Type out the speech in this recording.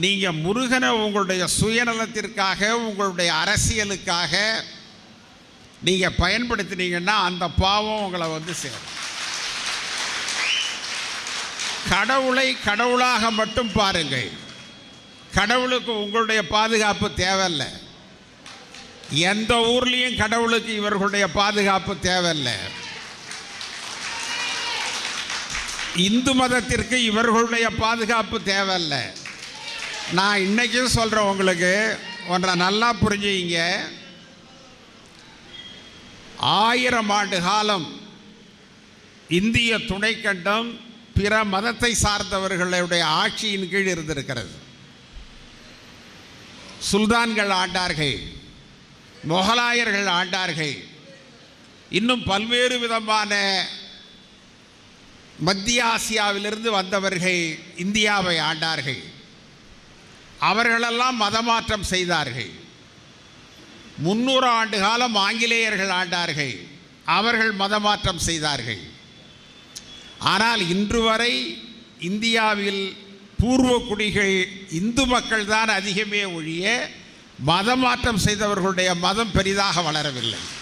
நீங்க முருகனை உங்களுடைய சுயநலத்திற்காக உங்களுடைய அரசியலுக்காக நீங்க பயன்படுத்தினீங்கன்னா அந்த பாவம் உங்களை வந்து சேரும். கடவுளை கடவுளாக மட்டும் பாருங்கள். கடவுளுக்கு உங்களுடைய பாதுகாப்பு தேவையில்லை. எந்த ஊர்லேயும் கடவுளுக்கு இவர்களுடைய பாதுகாப்பு தேவையில்லை. இந்து மதத்திற்கு இவர்களுடைய பாதுகாப்பு தேவையில்லை. நான் இன்றைக்கும் சொல்கிறேன், உங்களுக்கு ஒன்றை நல்லா புரிஞ்சுங்க. 1000 ஆண்டு காலம் இந்திய துணைக்கண்டம் பிற மதத்தை சார்ந்தவர்களுடைய ஆட்சியின் கீழ் இருந்திருக்கிறது. சுல்தான்கள் ஆண்டார்கள், முகலாயர்கள் ஆண்டார்கள், இன்னும் பல்வேறு விதமான மத்திய ஆசியாவிலிருந்து வந்தவர்கள் இந்தியாவை ஆண்டார்கள். அவர்களெல்லாம் மதமாற்றம் செய்தார்கள். 300 ஆண்டு காலம் ஆங்கிலேயர்கள் ஆண்டார்கள். அவர்கள் மதமாற்றம் செய்தார்கள். ஆனால் இன்று வரை இந்தியாவில் பூர்வ குடிகள் இந்து மக்கள் தான் அதிகமே ஒழிய மதமாற்றம் செய்தவர்களுடைய மதம் பெரிதாக வளரவில்லை.